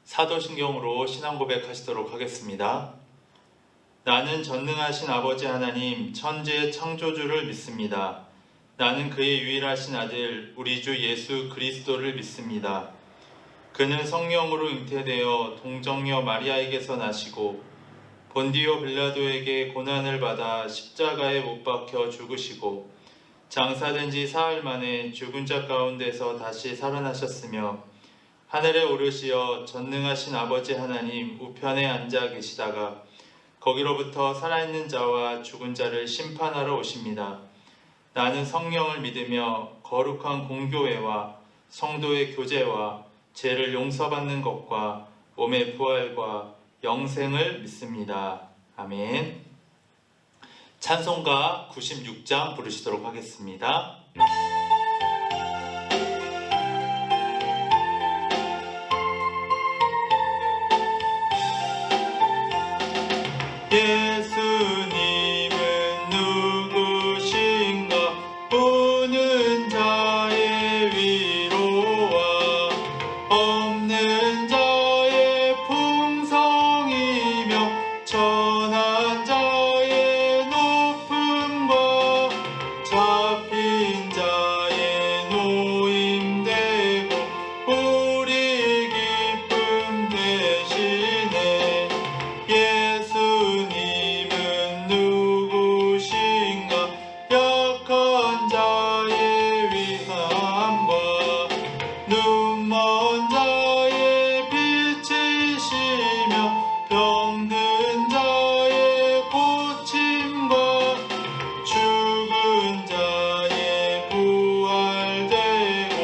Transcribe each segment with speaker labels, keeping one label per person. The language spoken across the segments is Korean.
Speaker 1: 사도신경으로 신앙 고백하시도록 하겠습니다. 나는 전능하신 아버지 하나님 천지의 창조주를 믿습니다. 나는 그의 유일하신 아들 우리 주 예수 그리스도를 믿습니다. 그는 성령으로 잉태되어 동정녀 마리아에게서 나시고 본디오 빌라도에게 고난을 받아 십자가에 못 박혀 죽으시고 장사된 지 사흘 만에 죽은 자 가운데서 다시 살아나셨으며 하늘에 오르시어 전능하신 아버지 하나님 우편에 앉아 계시다가 거기로부터 살아있는 자와 죽은 자를 심판하러 오십니다. 나는 성령을 믿으며 거룩한 공교회와 성도의 교제와 죄를 용서받는 것과 몸의 부활과 영생을 믿습니다. 아멘. 찬송가 96장 부르시도록 하겠습니다. 예수님은 누구신가 우는 자의 위로와 없는 자의 풍성이며 천한 자의 높음과 잡힌 자의 노임되고 우리 기쁨 되시네. 예수님은 누구신가 약한 자의 위함과 눈먼 자의 빛이시며 병든 자의 고침과 죽은 자의 부활되고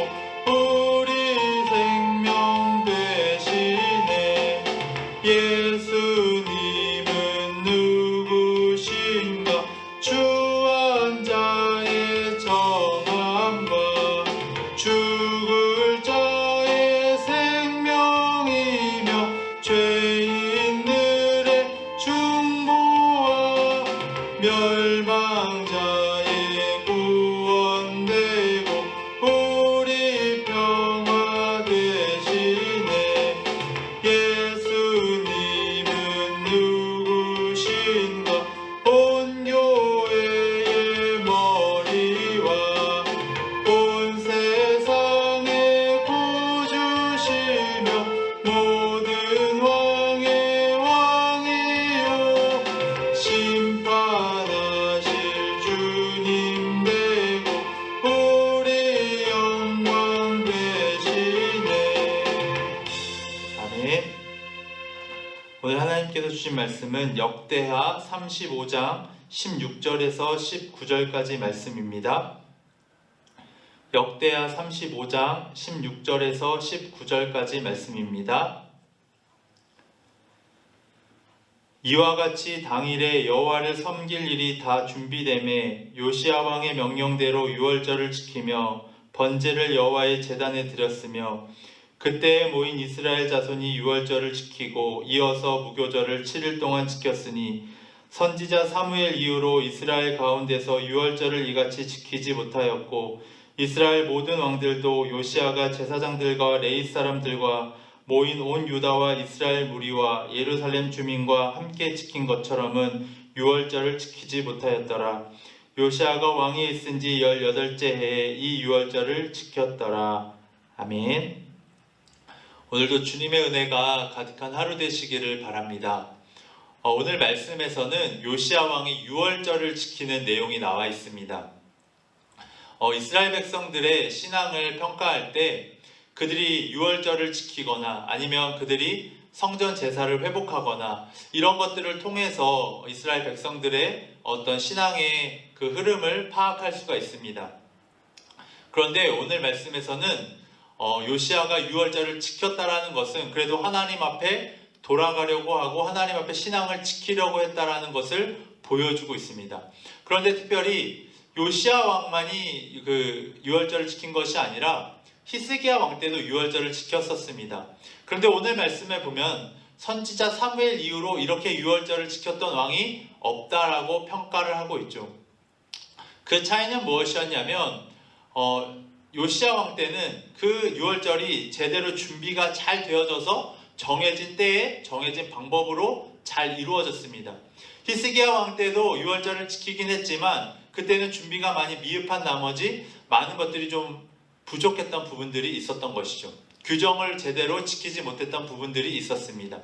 Speaker 1: 우리 생명 되시네. 예수님은 누구신가 주한 자의 정함과 죽을 자의 생명이며 죄인들의 중보와 멸망자의 구원되고 우리 평화 되시네. 예수님은 누구신가 온 교회의 머리와 온 세상의 구주시며 모든 왕의 왕이요 심판하실 주님 되고 우리 영광 되시네. 아멘. 오늘 하나님께서 주신 말씀은 역대하 35장 16절에서 19절까지 말씀입니다. 역대하 35장 16절에서 19절까지 말씀입니다. 이와 같이 당일에 여호와를 섬길 일이 다 준비되매 요시야 왕의 명령대로 유월절을 지키며 번제를 여호와의 제단에 드렸으며 그때에 모인 이스라엘 자손이 유월절을 지키고 이어서 무교절을 7일 동안 지켰으니 선지자 사무엘 이후로 이스라엘 가운데서 유월절을 이같이 지키지 못하였고 이스라엘 모든 왕들도 요시야가 제사장들과 레위 사람들과 모인 온 유다와 이스라엘 무리와 예루살렘 주민과 함께 지킨 것처럼은 유월절을 지키지 못하였더라. 요시야가 왕위에 있은 지 18째 해에 이 유월절을 지켰더라. 아멘. 오늘도 주님의 은혜가 가득한 하루 되시기를 바랍니다. 오늘 말씀에서는 요시야 왕이 유월절을 지키는 내용이 나와 있습니다. 이스라엘 백성들의 신앙을 평가할 때 그들이 유월절을 지키거나 아니면 그들이 성전 제사를 회복하거나 이런 것들을 통해서 이스라엘 백성들의 어떤 신앙의 그 흐름을 파악할 수가 있습니다. 그런데 오늘 말씀에서는 요시야가 유월절을 지켰다라는 것은 그래도 하나님 앞에 돌아가려고 하고 하나님 앞에 신앙을 지키려고 했다라는 것을 보여주고 있습니다. 그런데 특별히 요시야 왕만이 그 유월절을 지킨 것이 아니라 히스기야 왕 때도 유월절을 지켰었습니다. 그런데 오늘 말씀에 보면 선지자 사무엘 이후로 이렇게 유월절을 지켰던 왕이 없다라고 평가를 하고 있죠. 그 차이는 무엇이었냐면 요시야 왕 때는 그 유월절이 제대로 준비가 잘 되어져서 정해진 때에 정해진 방법으로 잘 이루어졌습니다. 히스기야 왕 때도 유월절을 지키긴 했지만 그때는 준비가 많이 미흡한 나머지 많은 것들이 좀 부족했던 부분들이 있었던 것이죠. 규정을 제대로 지키지 못했던 부분들이 있었습니다.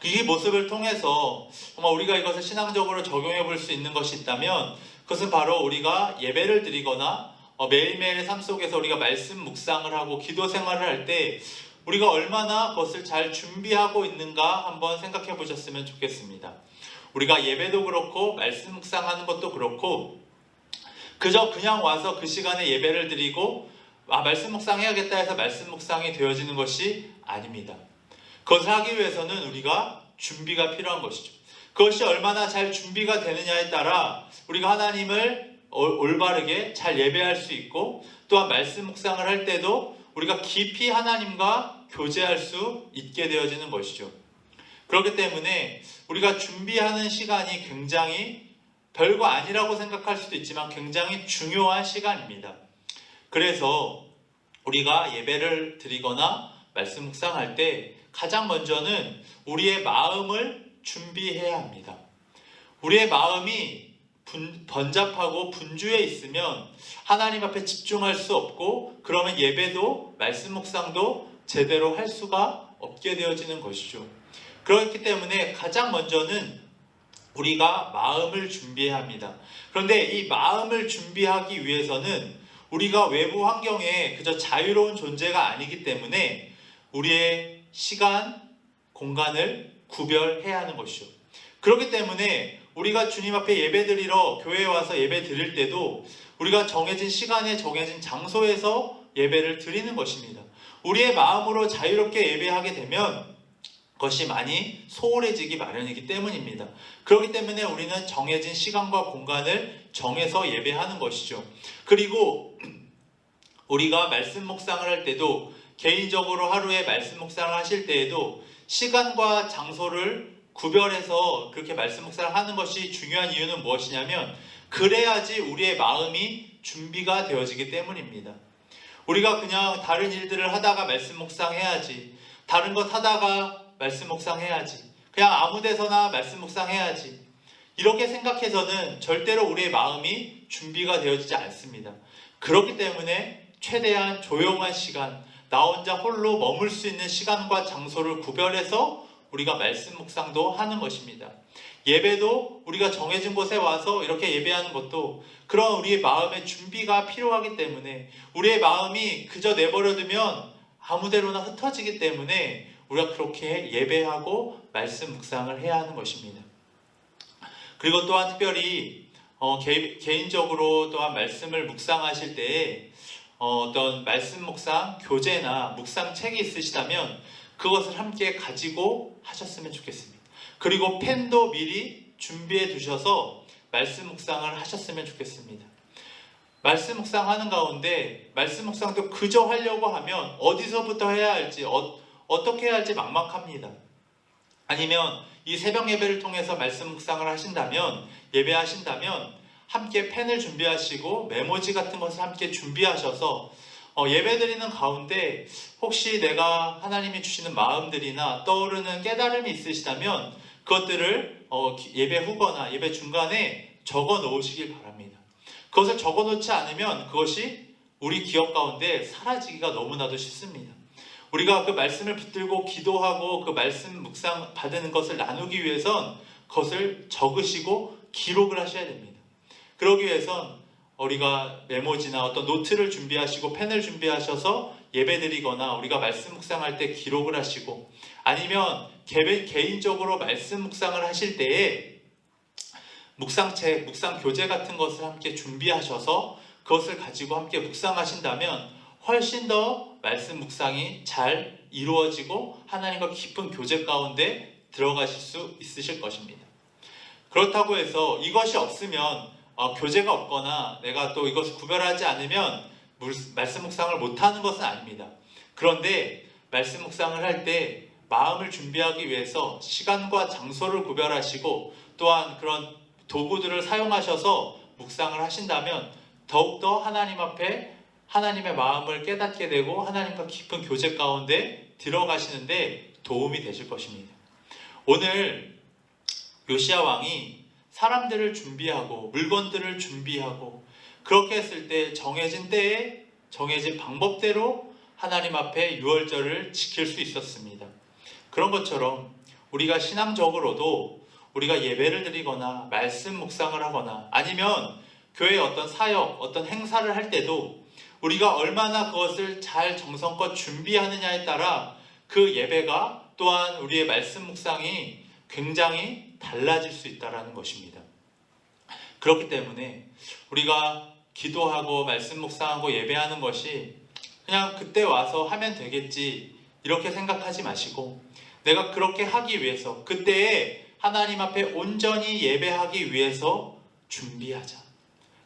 Speaker 1: 이 모습을 통해서 정말 우리가 이것을 신앙적으로 적용해 볼 수 있는 것이 있다면 그것은 바로 우리가 예배를 드리거나 매일매일의 삶 속에서 우리가 말씀 묵상을 하고 기도 생활을 할 때 우리가 얼마나 그것을 잘 준비하고 있는가 한번 생각해 보셨으면 좋겠습니다. 우리가 예배도 그렇고 말씀 묵상하는 것도 그렇고 그저 그냥 와서 그 시간에 예배를 드리고 말씀 묵상해야겠다 해서 말씀 묵상이 되어지는 것이 아닙니다. 그것을 하기 위해서는 우리가 준비가 필요한 것이죠. 그것이 얼마나 잘 준비가 되느냐에 따라 우리가 하나님을 올바르게 잘 예배할 수 있고 또한 말씀 묵상을 할 때도 우리가 깊이 하나님과 교제할 수 있게 되어지는 것이죠. 그렇기 때문에 우리가 준비하는 시간이 굉장히 별거 아니라고 생각할 수도 있지만 굉장히 중요한 시간입니다. 그래서 우리가 예배를 드리거나 말씀 묵상할 때 가장 먼저는 우리의 마음을 준비해야 합니다. 우리의 마음이 번잡하고 분주해 있으면 하나님 앞에 집중할 수 없고 그러면 예배도 말씀 묵상도 제대로 할 수가 없게 되어지는 것이죠. 그렇기 때문에 가장 먼저는 우리가 마음을 준비해야 합니다. 그런데 이 마음을 준비하기 위해서는 우리가 외부 환경에 그저 자유로운 존재가 아니기 때문에 우리의 시간, 공간을 구별해야 하는 것이죠. 그렇기 때문에 우리가 주님 앞에 예배드리러 교회에 와서 예배 드릴 때도 우리가 정해진 시간에 정해진 장소에서 예배를 드리는 것입니다. 우리의 마음으로 자유롭게 예배하게 되면 그것이 많이 소홀해지기 마련이기 때문입니다. 그렇기 때문에 우리는 정해진 시간과 공간을 정해서 예배하는 것이죠. 그리고 우리가 말씀 묵상을 할 때도 개인적으로 하루에 말씀 묵상을 하실 때에도 시간과 장소를 구별해서 그렇게 말씀 묵상을 하는 것이 중요한 이유는 무엇이냐면 그래야지 우리의 마음이 준비가 되어지기 때문입니다. 우리가 그냥 다른 일들을 하다가 말씀 묵상해야지, 다른 것 하다가 말씀 묵상해야지, 그냥 아무 데서나 말씀 묵상해야지 이렇게 생각해서는 절대로 우리의 마음이 준비가 되어지지 않습니다. 그렇기 때문에 최대한 조용한 시간, 나 혼자 홀로 머물 수 있는 시간과 장소를 구별해서 우리가 말씀 묵상도 하는 것입니다. 예배도 우리가 정해진 곳에 와서 이렇게 예배하는 것도 그런 우리의 마음의 준비가 필요하기 때문에 우리의 마음이 그저 내버려두면 아무데로나 흩어지기 때문에 우리가 그렇게 예배하고 말씀 묵상을 해야 하는 것입니다. 그리고 또한 특별히 개인적으로 또한 말씀을 묵상하실 때에 어떤 말씀 묵상 교재나 묵상 책이 있으시다면 그것을 함께 가지고 하셨으면 좋겠습니다. 그리고 펜도 미리 준비해 두셔서 말씀 묵상을 하셨으면 좋겠습니다. 말씀 묵상하는 가운데 말씀 묵상도 그저 하려고 하면 어디서부터 해야 할지 어떻게 해야 할지 막막합니다. 아니면 이 새벽 예배를 통해서 말씀 묵상을 하신다면 예배하신다면 함께 펜을 준비하시고 메모지 같은 것을 함께 준비하셔서 예배드리는 가운데 혹시 내가 하나님이 주시는 마음들이나 떠오르는 깨달음이 있으시다면 그것들을 예배 후거나 예배 중간에 적어 놓으시길 바랍니다. 그것을 적어 놓지 않으면 그것이 우리 기억 가운데 사라지기가 너무나도 쉽습니다. 우리가 그 말씀을 붙들고 기도하고 그 말씀 묵상 받는 것을 나누기 위해선 그것을 적으시고 기록을 하셔야 됩니다. 그러기 위해선 우리가 메모지나 어떤 노트를 준비하시고 펜을 준비하셔서 예배드리거나 우리가 말씀 묵상할 때 기록을 하시고 아니면 개인적으로 말씀 묵상을 하실 때에 묵상책, 묵상 교재 같은 것을 함께 준비하셔서 그것을 가지고 함께 묵상하신다면 훨씬 더 말씀 묵상이 잘 이루어지고 하나님과 깊은 교제 가운데 들어가실 수 있으실 것입니다. 그렇다고 해서 이것이 없으면 교재가 없거나 내가 또 이것을 구별하지 않으면 말씀 묵상을 못하는 것은 아닙니다. 그런데 말씀 묵상을 할 때 마음을 준비하기 위해서 시간과 장소를 구별하시고 또한 그런 도구들을 사용하셔서 묵상을 하신다면 더욱더 하나님 앞에 하나님의 마음을 깨닫게 되고 하나님과 깊은 교제 가운데 들어가시는데 도움이 되실 것입니다. 오늘 요시야 왕이 사람들을 준비하고 물건들을 준비하고 그렇게 했을 때 정해진 때에 정해진 방법대로 하나님 앞에 유월절을 지킬 수 있었습니다. 그런 것처럼 우리가 신앙적으로도 우리가 예배를 드리거나 말씀 묵상을 하거나 아니면 교회의 어떤 사역, 어떤 행사를 할 때도 우리가 얼마나 그것을 잘 정성껏 준비하느냐에 따라 그 예배가 또한 우리의 말씀 묵상이 굉장히 달라질 수 있다는 것입니다. 그렇기 때문에 우리가 기도하고 말씀 묵상하고 예배하는 것이 그냥 그때 와서 하면 되겠지 이렇게 생각하지 마시고 내가 그렇게 하기 위해서 그때에 하나님 앞에 온전히 예배하기 위해서 준비하자.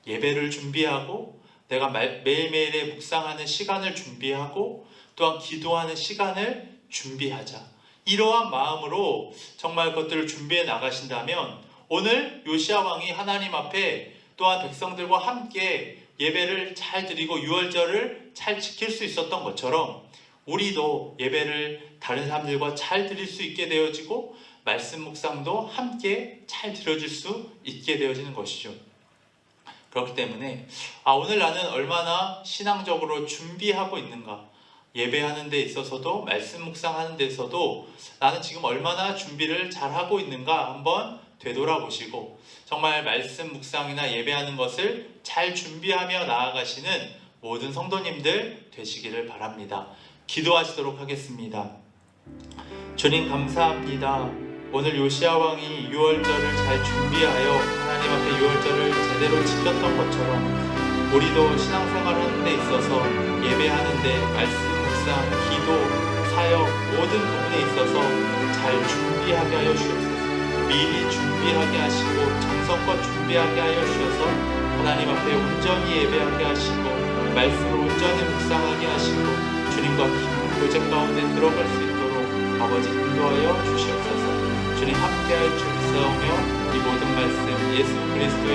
Speaker 1: 예배를 준비하고 내가 매일매일의 묵상하는 시간을 준비하고 또한 기도하는 시간을 준비하자. 이러한 마음으로 정말 그것들을 준비해 나가신다면 오늘 요시야 왕이 하나님 앞에 또한 백성들과 함께 예배를 잘 드리고 유월절을 잘 지킬 수 있었던 것처럼 우리도 예배를 다른 사람들과 잘 드릴 수 있게 되어지고 말씀 묵상도 함께 잘 드려질 수 있게 되어지는 것이죠. 그렇기 때문에 오늘 나는 얼마나 신앙적으로 준비하고 있는가, 예배하는 데 있어서도 말씀 묵상하는 데 있어서도 나는 지금 얼마나 준비를 잘하고 있는가 한번 되돌아보시고 정말 말씀 묵상이나 예배하는 것을 잘 준비하며 나아가시는 모든 성도님들 되시기를 바랍니다. 기도하시도록 하겠습니다. 주님 감사합니다. 오늘 요시야 왕이 유월절을 잘 준비하여 하나님 앞에 유월절을 제대로 지켰던 것처럼 우리도 신앙생활하는 데 있어서 예배하는 데 말씀 묵상, 기도, 사역 모든 부분에 있어서 잘 준비하게 하여 주옵소서. 미리 준비하게 하시고 정성껏 준비하게 하여 주셔서 하나님 앞에 온전히 예배하게 하시고 말씀을 온전히 묵상하게 하시고 주님과 깊은 교제 가운데 들어갈 수 있도록 아버지 인도하여 주시옵소서. 주님 함께할 줄 믿사오며 이 모든 말씀 예수 그리스도의